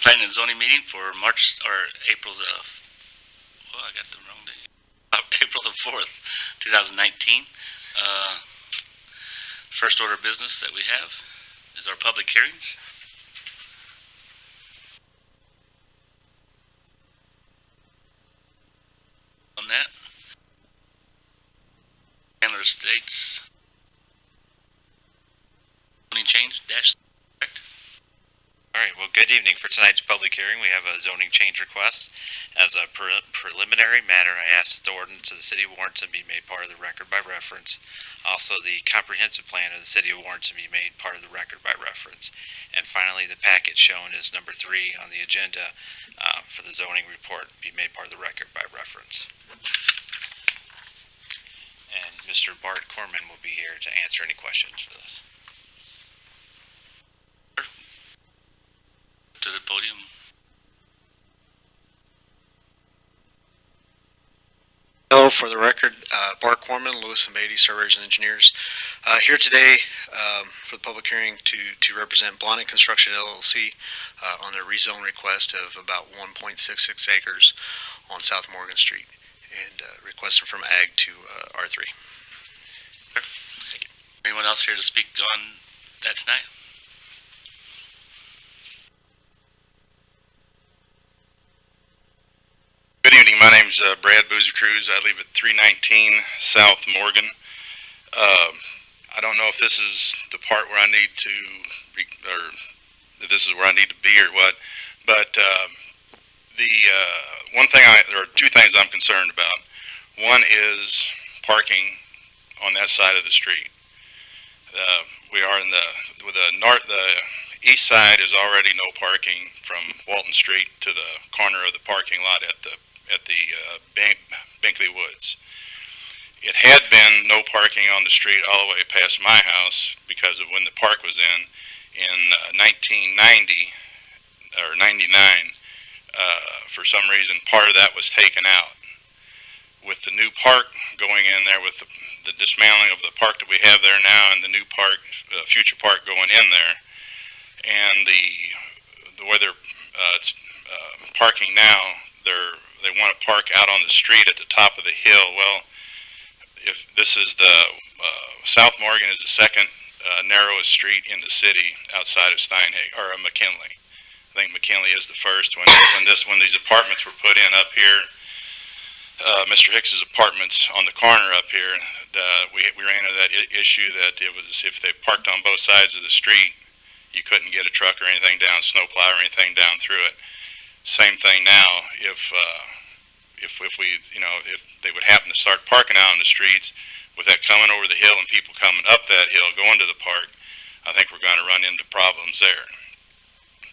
Planning and zoning meeting for March or April the. Oh, I got the wrong day. April the 4th, 2019. First order of business that we have is our public hearings. On that, Chandler Estates zoning change dash. Correct. All right, well, good evening. For tonight's public hearing, we have a zoning change request. As a preliminary matter, I ask that the ordinance of the City of Warrenton be made part of the record by reference. Also, the comprehensive plan of the City of Warrenton be made part of the record by reference. And finally, the package shown as number 3 on the agenda for the zoning report be made part of the record by reference. And Mr. Bart Corman will be here to answer any questions for this. To the podium. Hello, for the record, Bart Corman, Lewis & Beatty Surveyors and Engineers, here today for the public hearing to represent Blahnik Construction LLC on their rezone request of about 1.66 acres on South Morgan Street, and requesting from Ag to R3. Sir, thank you. Anyone else here to speak on that tonight? Good evening. My name's Brad Boozer-Cruz. I live at 319 South Morgan. I don't know if this is the part where I need to, or if this is where I need to be or what, but the one thing there are two things I'm concerned about. One is parking on that side of the street. We are in the east side is already no parking from Walton Street to the corner of the parking lot at the Binkley Woods. It had been no parking on the street all the way past my house because of when the park was in 1990 or 99. For some reason, part of that was taken out. With the new park going in there, with the dismantling of the park that we have there now, and the new park, future park going in there, and the way they're parking now, they want to park out on the street at the top of the hill. Well, if this is the South Morgan is the second narrowest street in the city outside of Steinhagen or McKinley. I think McKinley is the first. When these apartments were put in up here, Mr. Hicks's apartments on the corner up here, we ran into that issue that it was if they parked on both sides of the street, you couldn't get a truck or anything down, snowplow or anything down through it. Same thing now. If they would happen to start parking out on the streets, with that coming over the hill and people coming up that hill going to the park, I think we're going to run into problems there.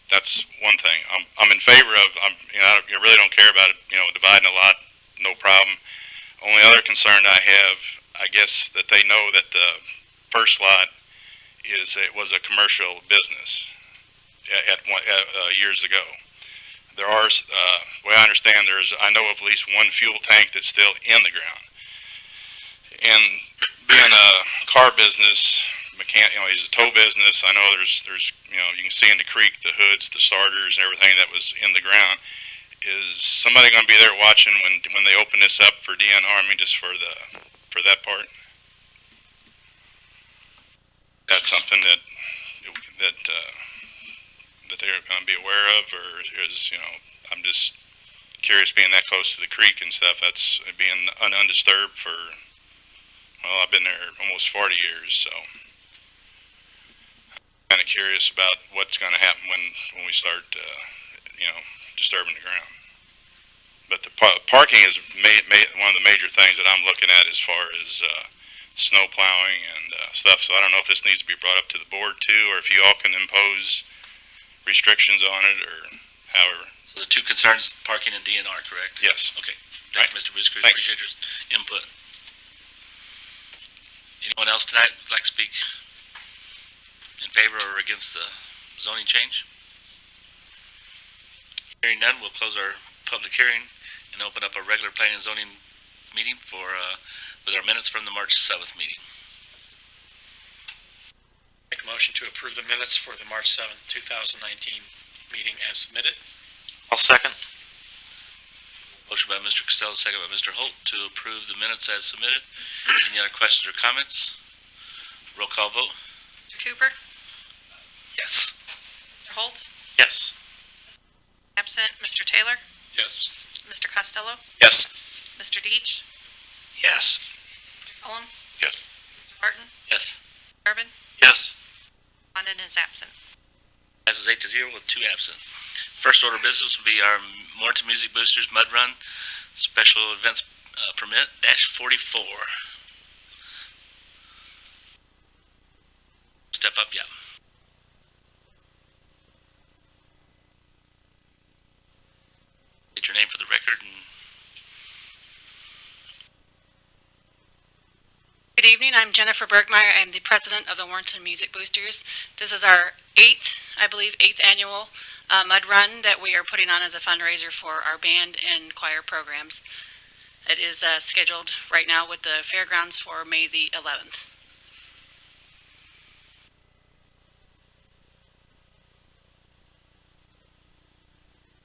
That's one thing. I'm in favor of. I really don't care about it. Dividing a lot, no problem. Only other concern I have, I guess, that they know that the first lot was a commercial business years ago. There are, way I understand, I know of at least one fuel tank that's still in the ground. And being a car business, he's a tow business. I know there's you can see in the creek the hoods, the starters, and everything that was in the ground. Is somebody going to be there watching when they open this up for DNR? I mean, just for that part. That's something that they're going to be aware of, or is I'm just curious, being that close to the creek and stuff. That's being undisturbed for. Well, I've been there almost 40 years, so I'm kind of curious about what's going to happen when we start, disturbing the ground. But the parking is one of the major things that I'm looking at as far as snow plowing and stuff. So I don't know if this needs to be brought up to the board too, or if you all can impose restrictions on it, or however. So the two concerns, parking and DNR, correct? Yes. Okay. Thank you, Mr. Boozer-Cruz. Appreciate your input. Anyone else tonight would like to speak in favor or against the zoning change? Hearing none, we'll close our public hearing and open up a regular planning and zoning meeting with our minutes from the March 7th meeting. Make a motion to approve the minutes for the March 7th, 2019 meeting as submitted. I'll second. Motion by Mr. Costello, second by Mr. Holt to approve the minutes as submitted. Any other questions or comments? Roll call vote. Mr. Cooper? Yes. Mr. Holt? Yes. Absent. Mr. Taylor? Yes. Mr. Costello? Yes. Mr. Deitch? Yes. Mr. Cullum? Yes. Mr. Martin? Yes. Urban? Yes. Condon is absent. Passes 8-0 with 2 absent. First order of business will be our Warrenton Music Boosters Mud Run Special Events Permit -44. Step up, yeah. State your name for the record and Good evening, I'm Jennifer Bergmeyer. I'm the president of the Warrenton Music Boosters. This is our eighth annual mud run that we are putting on as a fundraiser for our band and choir programs. It is scheduled right now with the fairgrounds for May the 11th.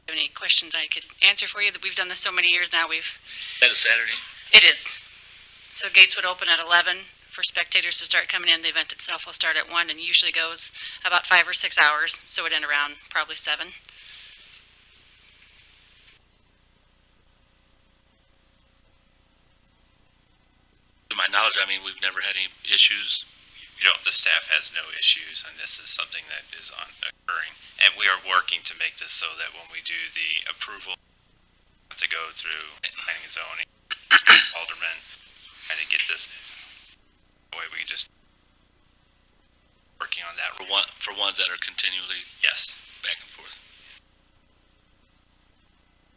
Any questions I could answer for you? That we've done this so many years now. that is Saturday. It is. So gates would open at 11 for spectators to start coming in. The event itself will start at 1 and usually goes about 5 or 6 hours. So it would end around probably 7. To my knowledge, I mean, we've never had any issues. The staff has no issues, and this is something that is occurring. And we are working to make this so that when we do the approval, we have to go through planning and zoning, aldermen, trying to get this way. We just working on that. For ones that are continually Yes. back and forth.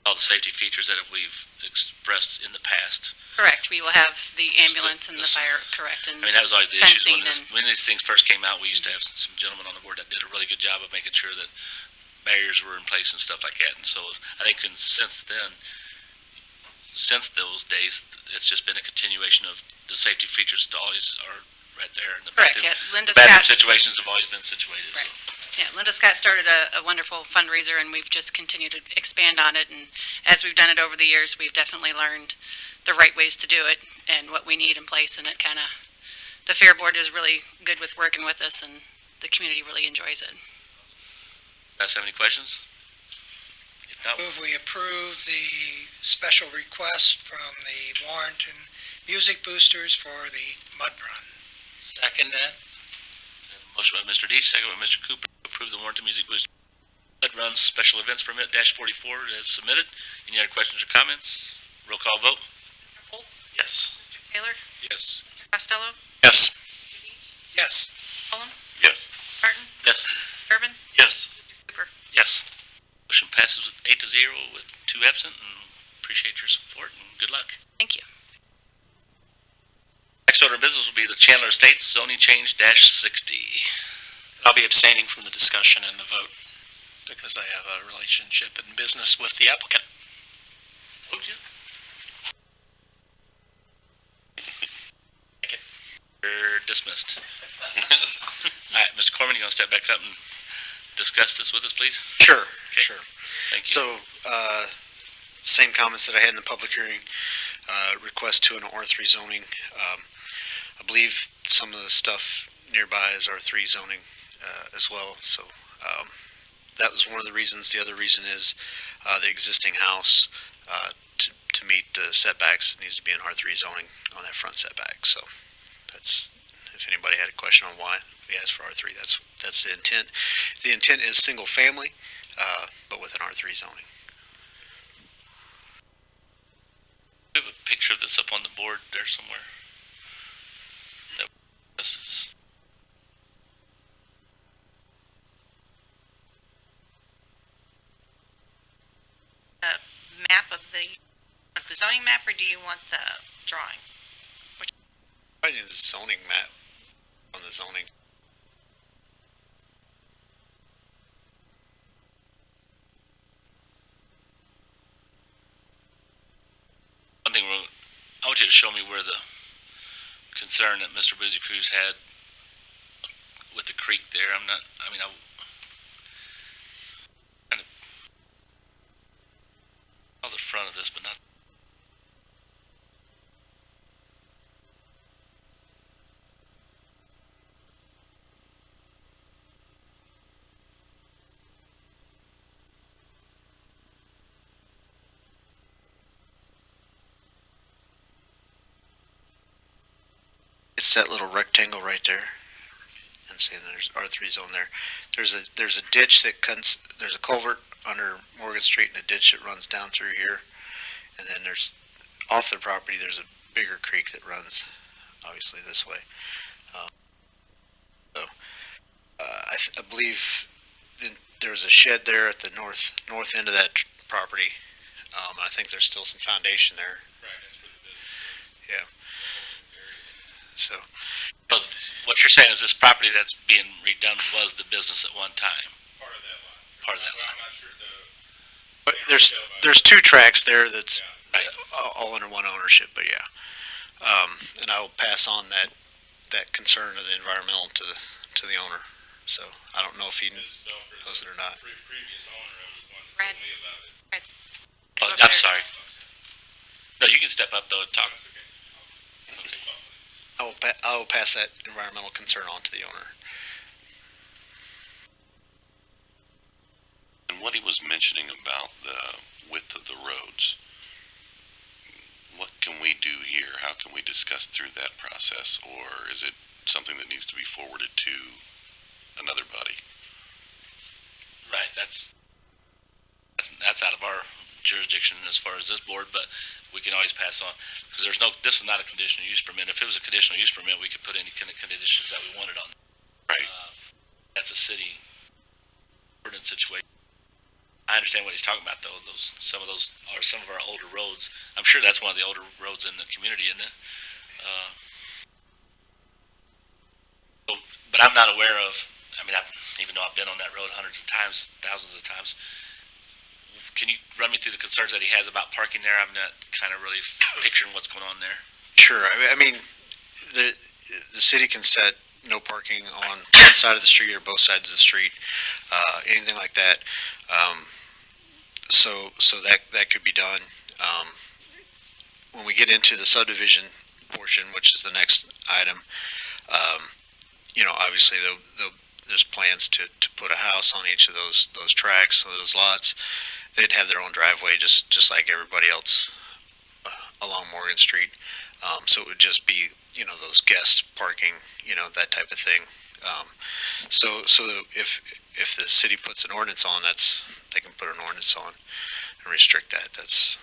All the safety features that we've expressed in the past. Correct. We will have the ambulance and the This- fire, correct. And I mean, that was always the issue. fencing When these things first came out, we used to have some gentlemen on the board that did a really good job of making sure that barriers were in place and stuff like that. And so I think since those days, it's just been a continuation of the safety features that always are right there. And the correct. bathroom, Yeah, Linda the bathroom Scott. situations have always been situated. Right. So. Yeah, Linda Scott started a wonderful fundraiser, and we've just continued to expand on it. And as we've done it over the years, we've definitely learned the right ways to do it and what we need in place. And the Fair Board is really good with working with us, and the community really enjoys it. Guys have any questions? If not, Move we approve the special request from the Warrenton Music Boosters for the Mud Run. Second that. motion by Mr. Dees, second by Mr. Cooper, to approve the Warrenton Music Booster Mud Run Special Events Permit -44 as submitted. Any other questions or comments? Roll call vote. Mr. Holt? Yes. Mr. Taylor? Yes. Mr. Costello? Yes. Mr. Deitch? Yes. Cullum? Yes. Martin? Yes. Urban? Yes. Mr. Cooper? Yes. Motion passes with 8-0 with 2 absent, and appreciate your support and good luck. Thank you. Next order of business will be the Chandler Estates zoning change -60. I'll be abstaining from the discussion and the vote because I have a relationship in business with the applicant. Told you. You're dismissed. All right, Mr. Corman, you want to step back up and discuss this with us, please? Sure, Okay. sure. Thank you. So, same comments that I had in the public hearing, request to an R3 zoning. I believe some of the stuff nearby is R3 zoning as well, so that was one of the reasons. The other reason is the existing house, to meet the setbacks, needs to be an R3 zoning on that front setback, so that's, if anybody had a question on why we asked for R3, that's the intent. The intent is single family, but with an R3 zoning. We have a picture of this up on the board there somewhere. This is Map of the zoning map, or do you want the drawing? I need the zoning map on the zoning. one thing. I want you to show me where the concern that Mr. Boozy Cruz had with the creek there. I'm not. I mean, It's that little rectangle right there. And seeing there's R3 zone there. There's a ditch that cuts, there's a culvert under Morgan Street and a ditch that runs down through here. And then there's, off the property, there's a bigger creek that runs, obviously, this way. I believe there's a shed there at the north end of that property. I think there's still some foundation there. Right, that's where the business is. Yeah. So, But what you're saying is this property that's being redone was the business at one time, Part of that lot. part of that Well, lot. I'm not sure the, but there's two tracks there that's Right. all under one ownership, but yeah. And I will pass on that concern of the environmental to the owner. So I don't know if he Ms. Belker, knows it or not. the previous owner of the one that Brad. told me about it. Oh, I'm sorry. No, you can step up though and talk. That's okay. Okay. I will pass that environmental concern on to the owner. And what he was mentioning about the width of the roads, what can we do here? How can we discuss through that process? Or is it something that needs to be forwarded to another body? Right, that's out of our jurisdiction as far as this board, but we can always pass on, because this is not a conditional use permit. If it was a conditional use permit, we could put any kind of conditions that we wanted on. Right. That's a city ordinance situation. I understand what he's talking about though, some of those are some of our older roads. I'm sure that's one of the older roads in the community, isn't it? But I'm not aware of, even though I've been on that road hundreds of times, thousands of times, can you run me through the concerns that he has about parking there? I'm not kind of really picturing what's going on there. Sure. I mean, the city can set no parking on one side of the street or both sides of the street, anything like that. So that could be done. When we get into the subdivision portion, which is the next item, obviously there's plans to put a house on each of those tracks, so those lots. They'd have their own driveway, just like everybody else along Morgan Street. So it would just be, those guest parking, that type of thing. So if the city puts an ordinance on, they can put an ordinance on and restrict that. That's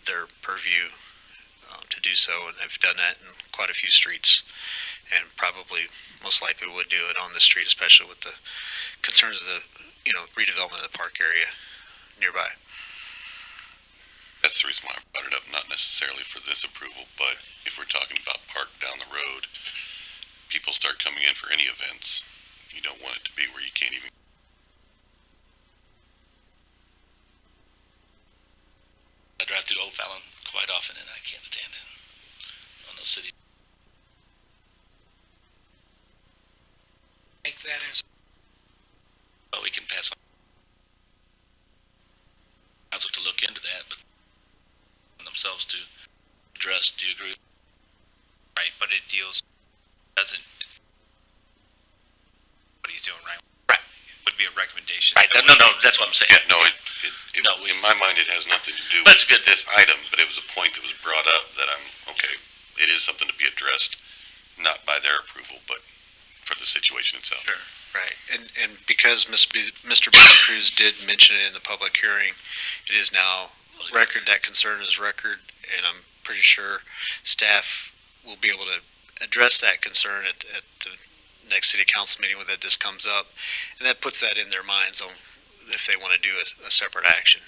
their purview to do so, and they've done that in quite a few streets, and probably most likely would do it on this street, especially with the concerns of the redevelopment of the park area nearby. That's the reason why I brought it up, not necessarily for this approval, but if we're talking about park down the road, people start coming in for any events. You don't want it to be where you can't even. I drive through Old Fallon quite often, and I can't stand it on those cities. Make that as, But we can pass on council to look into that, but themselves to address. Do you agree? Right, but it doesn't, what he's doing, right? Right. Would be a recommendation. Right. No, that's what I'm saying. Yeah, no, No, in my mind, it has nothing to do That's with good. this item, but it was a point that was brought up that it is something to be addressed, not by their approval, but for the situation itself. Sure. Right, and because Mr. Biden Cruz did mention it in the public hearing, it is now record. That concern is record, and I'm pretty sure staff will be able to address that concern at the next city council meeting when this comes up, and that puts that in their minds on if they want to do a separate action.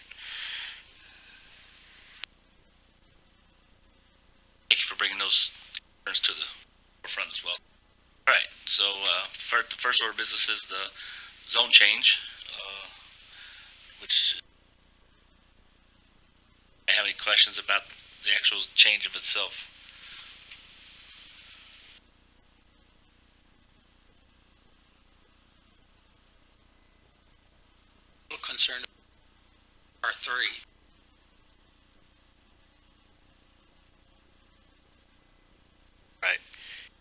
Thank you for bringing those concerns to the forefront as well. All right, so the first order of business is the zone change, which I have any questions about the actual change of itself? little concerned R3. Right.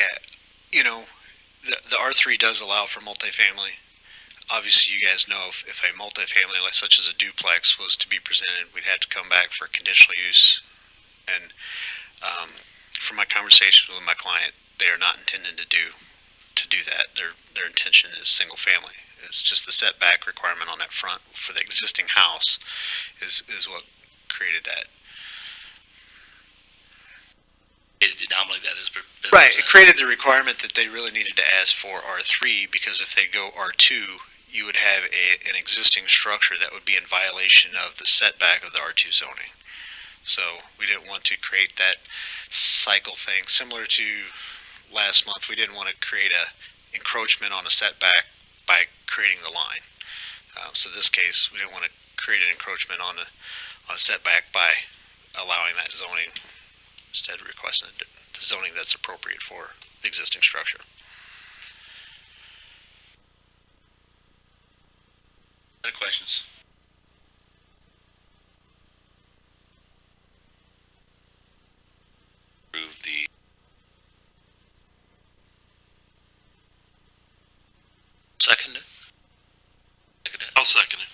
Yeah. The R3 does allow for multifamily. Obviously, you guys know if a multifamily, like such as a duplex, was to be presented, we'd have to come back for conditional use. And from my conversations with my client, they are not intending to do that. Their intention is single family. It's just the setback requirement on that front for the existing house is what created that. The anomaly that has been Right, it presented. created the requirement that they really needed to ask for R3, because if they go R2, you would have an existing structure that would be in violation of the setback of the R2 zoning. So we didn't want to create that cycle thing. Similar to last month, we didn't want to create a encroachment on a setback by creating the line. So this case, we didn't want to create an encroachment on a setback by allowing that zoning, instead requesting the zoning that's appropriate for the existing structure. Other questions? Approve the, Second it. I'll second it.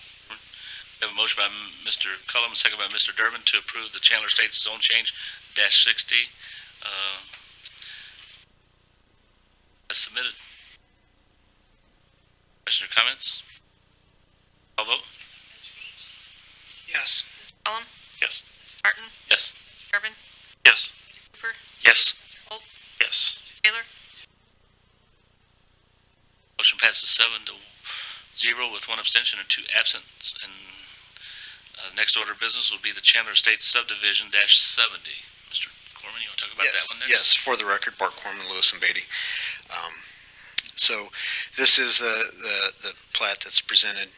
We have a motion by Mr. Cullum, second by Mr. Durbin to approve the Chandler Estates zone change -60 as submitted. Questions or comments? Call vote? Yes. Cullum? yes. Martin? Yes. Durbin? Yes. Cooper? Yes. Yes. Taylor? Motion passes 7-0 with one abstention and 2 absent. And next order of business will be the Chandler Estates subdivision -70. Mr. Corman, you want to talk about that one next? Yes, for the record, Bart Corman, Lewis and Beatty. So this is the plat that's presented.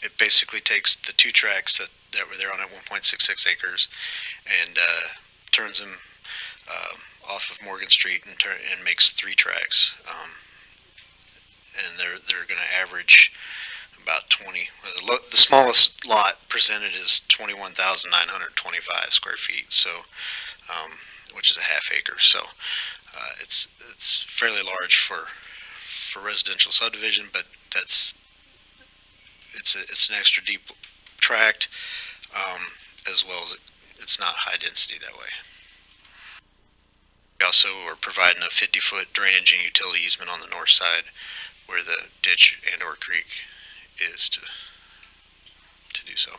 It basically takes the 2 tracks that were there on at 1.66 acres and turns them off of Morgan Street and makes 3 tracks. And they're going to average about 20. The smallest lot presented is 21,925 square feet. So, which is a half acre. So, it's fairly large for residential subdivision, but it's an extra deep tract, as well as it's not high density that way. We also are providing a 50-foot drainage and utility easement on the north side, where the ditch and or creek is to do so.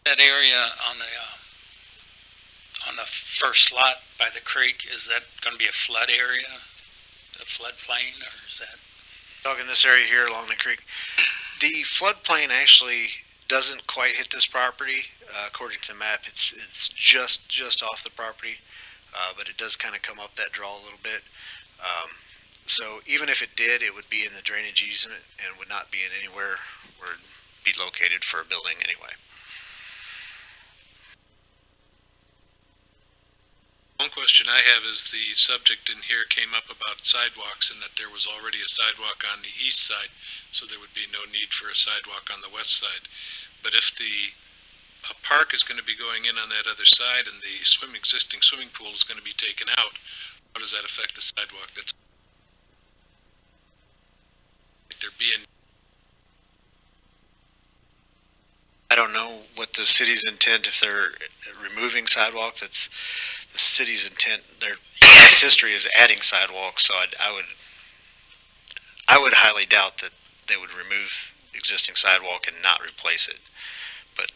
That area on the first lot by the creek, is that going to be a flood area? A floodplain, or is that? Talking this area here along the creek, the floodplain actually doesn't quite hit this property. According to the map, it's just off the property, but it does kind of come up that draw a little bit. So even if it did, it would be in the drainage easement and would not be in anywhere where it'd be located for a building anyway. One question I have is the subject in here came up about sidewalks and that there was already a sidewalk on the east side, so there would be no need for a sidewalk on the west side. But if a park is going to be going in on that other side and the existing swimming pool is going to be taken out, how does that affect the sidewalk that's there being? I don't know what the city's intent, if they're removing sidewalk. That's the city's intent. Their past history is adding sidewalks, so I would highly doubt that they would remove existing sidewalk and not replace it. But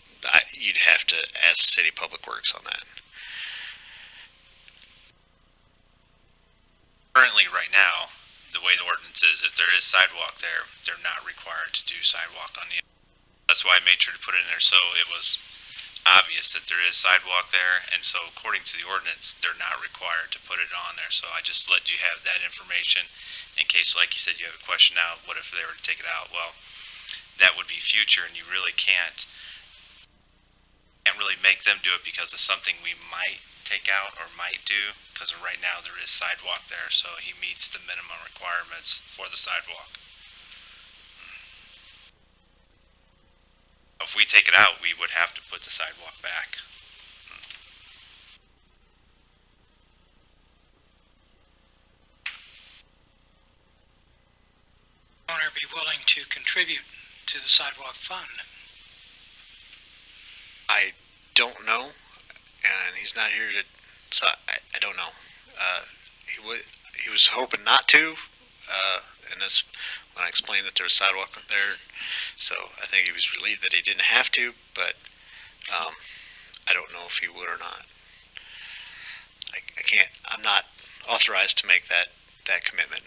you'd have to ask City Public Works on that. Currently, right now, the way the ordinance is, if there is sidewalk there, they're not required to do sidewalk on the. That's why I made sure to put it in there, so it was obvious that there is sidewalk there, and so according to the ordinance, they're not required to put it on there. So I just let you have that information in case, like you said, you have a question now, what if they were to take it out? Well, that would be future, and you really can't really make them do it because of something we might take out or might do. because right now there is sidewalk there, so he meets the minimum requirements for the sidewalk. If we take it out, we would have to put the sidewalk back. Owner be willing to contribute to the sidewalk fund? I don't know, and he's not here to, so I don't know. He was hoping not to, and that's when I explained that there was sidewalk there. So I think he was relieved that he didn't have to, but I don't know if he would or not. I can't. I'm not authorized to make that commitment.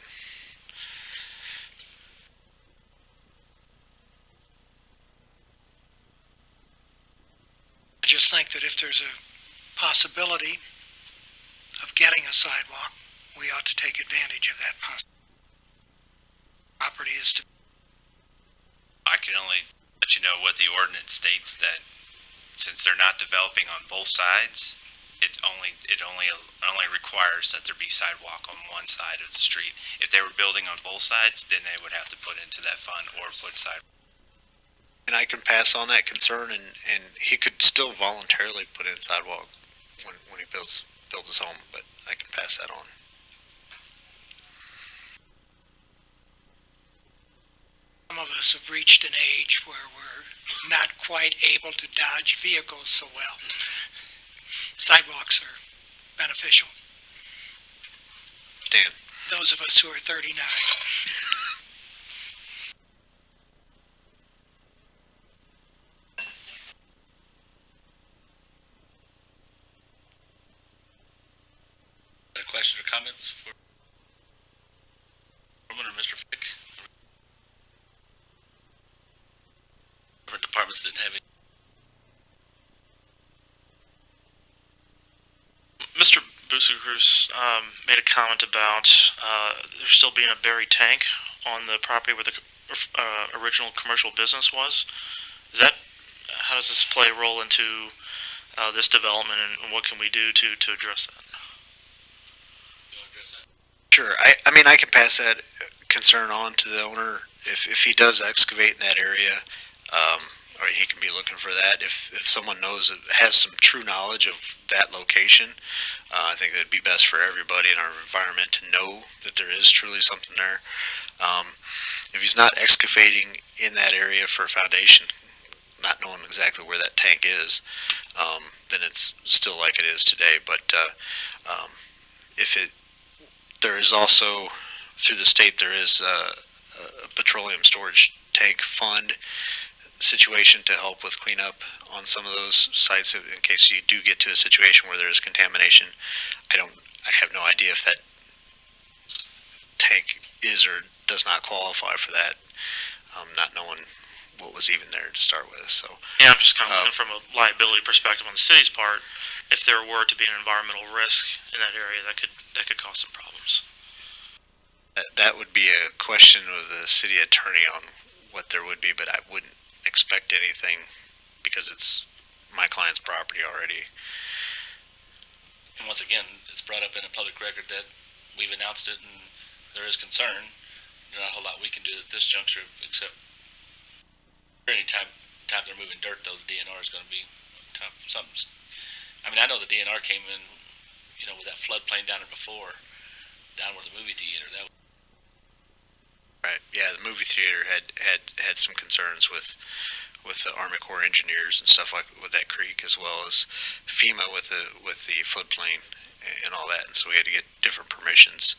I just think that if there's a possibility of getting a sidewalk, we ought to take advantage of that possibility. Property is to. I can only let you know what the ordinance states, that since they're not developing on both sides, it only requires that there be sidewalk on one side of the street. If they were building on both sides, then they would have to put into that fund or put sidewalk. And I can pass on that concern, and he could still voluntarily put in sidewalk when he builds his home, but I can pass that on. Some of us have reached an age where we're not quite able to dodge vehicles so well. Sidewalks are beneficial. Dan. Those of us who are 39. Other questions or comments for Norman or Mr. Fick? Different departments didn't have any. Mr. Bucicruz made a comment about there still being a buried tank on the property where the original commercial business was. Is that, how does this play a role into this development, and what can we do to address that? Sure. I mean, I can pass that concern on to the owner if he does excavate in that area, or he can be looking for that. If someone knows, has some true knowledge of that location, I think that'd be best for everybody in our environment to know that there is truly something there. If he's not excavating in that area for a foundation, not knowing exactly where that tank is, then it's still like it is today. But there is also, through the state, there is a petroleum storage tank fund situation to help with cleanup on some of those sites in case you do get to a situation where there is contamination. I have no idea if that tank is or does not qualify for that, not knowing what was even there to start with. So Yeah, I'm just kind of looking from a liability perspective on the city's part. If there were to be an environmental risk in that area, that could cause some problems. that would be a question of the city attorney on what there would be, but I wouldn't expect anything because it's my client's property already. And once again, it's brought up in a public record that we've announced it and there is concern. There's not a whole lot we can do at this juncture except any time they're moving dirt, though, the DNR is going to be tough. I mean, I know the DNR came in, with that floodplain down there before, down where the movie theater, that was. Right. Yeah, the movie theater had some concerns with the Army Corps engineers and stuff like with that creek, as well as FEMA with the floodplain and all that. And so we had to get different permissions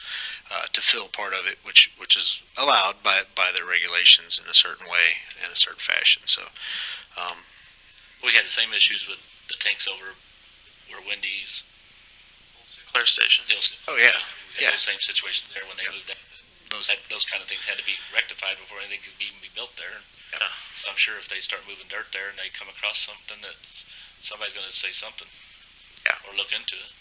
to fill part of it, which is allowed by their regulations in a certain way, in a certain fashion. So We had the same issues with the tanks over where Wendy's. Sinclair Station. Oh yeah, We had those same situations there when they moved that. those Kind of things had to be rectified before anything could even be built there. Yeah. So I'm sure if they start moving dirt there and they come across something, somebody's going to say something. Yeah. Or look into it.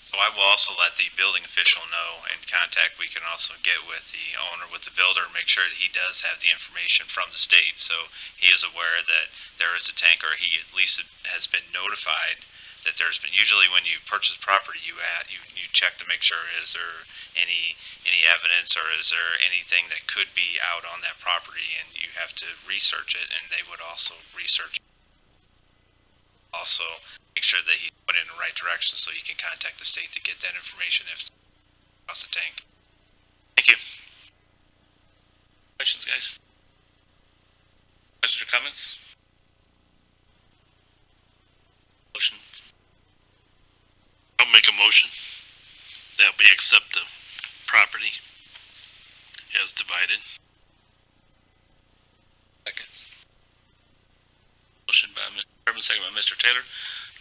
So I will also let the building official know, and contact we can also get with the owner, with the builder, make sure that he does have the information from the state, so he is aware that there is a tank, or he at least has been notified that there's been, usually when you purchase property, you check to make sure, is there any evidence, or is there anything that could be out on that property, and you have to research it, and they would also research. Also, make sure that he's put in the right direction, so you can contact the state to get that information if across the tank. Thank you. Questions, guys? Questions or comments? Motion. I'll make a motion that we accept the property as divided. Second. Motion by Mr. Urban, second by Mr. Taylor,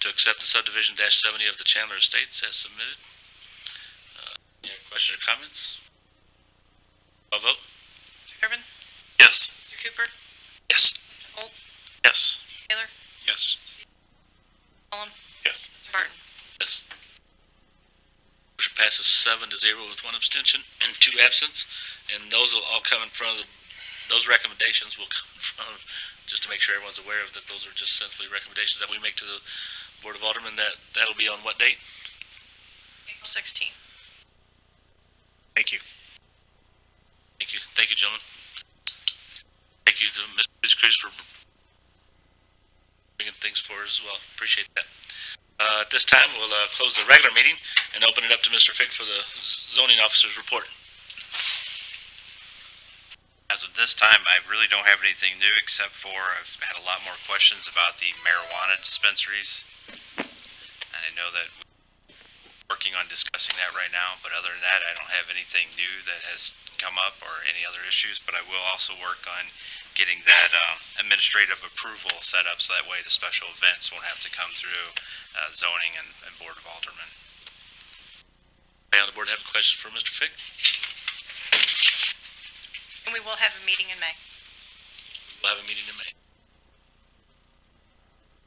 to accept the subdivision -70 of the Chandler Estates as submitted. Any other questions or comments? Call vote? Mr. Urban? Yes. Mr. Cooper? Yes. Mr. Holt? Yes. Taylor? Yes. Cullum? Yes. Mr. Barton? Yes. Motion passes 7-0 with 1 abstention and 2 absence, and those will all come in front of those recommendations will come in front of, just to make sure everyone's aware of that those are just simply recommendations that we make to the Board of Aldermen. That'll be on what date? April 16th. Thank you. Thank you. Thank you, gentlemen. Thank you to Mr. Cruz for bringing things forward as well. Appreciate that. At this time, we'll close the regular meeting and open it up to Mr. Fick for the zoning officer's report. As of this time, I really don't have anything new, except for I've had a lot more questions about the marijuana dispensaries. And I know that we're working on discussing that right now, but other than that, I don't have anything new that has come up or any other issues, but I will also work on getting that administrative approval set up so that way the special events won't have to come through zoning and Board of Aldermen. Anybody on the board have questions for Mr. Fick? And we will have a meeting in May. We'll have a meeting in May.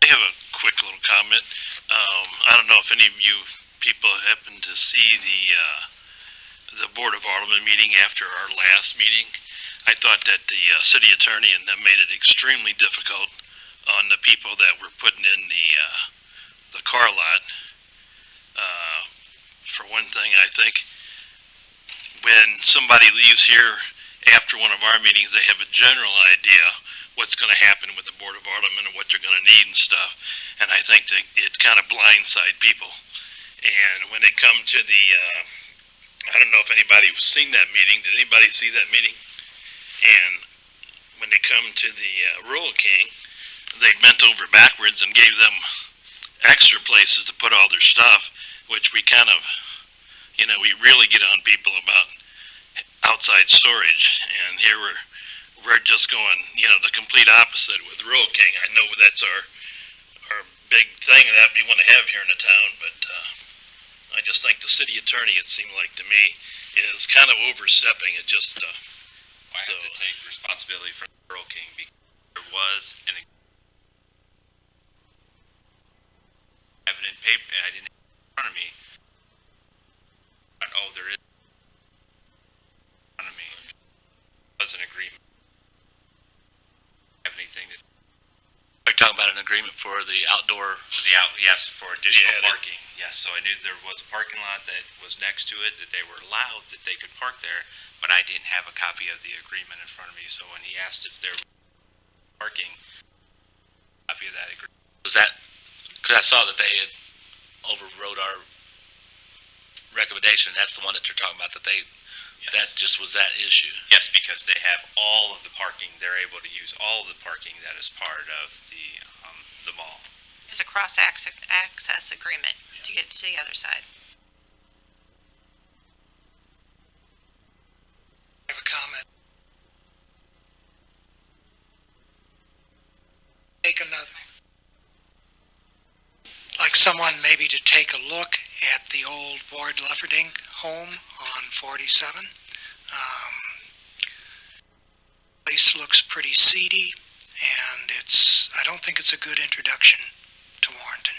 I have a quick little comment. I don't know if any of you people happened to see the Board of Aldermen meeting after our last meeting. I thought that the city attorney and them made it extremely difficult on the people that were putting in the car lot. For one thing, I think when somebody leaves here after one of our meetings, they have a general idea what's going to happen with the Board of Aldermen and what they're going to need and stuff. And I think that it kind of blindside people. And when they come to the, I don't know if anybody's seen that meeting. Did anybody see that meeting? And when they come to the Rural King, they bent over backwards and gave them extra places to put all their stuff, which we kind of, we really get on people about outside storage, and here we're just going, the complete opposite with Rural King. I know that's our big thing that we want to have here in the town, but I just think the city attorney, it seemed like to me, is kind of overstepping it. Just I have to take responsibility for Rural King because there was an evident paper, and I didn't have it in front of me. Oh, there is in front of me. There was an agreement. Have anything that Are you talking about an agreement for the outdoor? yes, for additional Yeah, parking. Yes, so I knew there was a parking lot that was next to it, that they were allowed, that they could park there, but I didn't have a copy of the agreement in front of me, so when he asked if there was parking, a copy of that agreement. Was that, because I saw that they had overrode our recommendation. That's the one that you're talking about, that just was that issue. Yes, because they have all of the parking, they're able to use all of the parking that is part of the mall. It's a cross-access agreement to get to the other side. I have a comment. Take another. Like someone maybe to take a look at the old Ward Lefferding home on 47. Place looks pretty seedy, and I don't think it's a good introduction to Warrenton.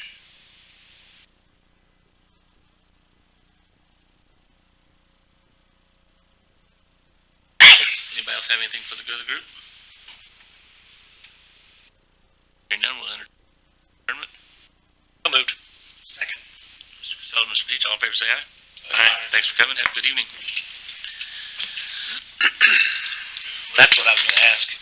Anybody else have anything for the good of the group? Hearing none, we'll enter adjournment. So moved. Mr. Deitch. All in favor, say aye. Aye. Thanks for coming. Have a good evening. That's what I was gonna ask.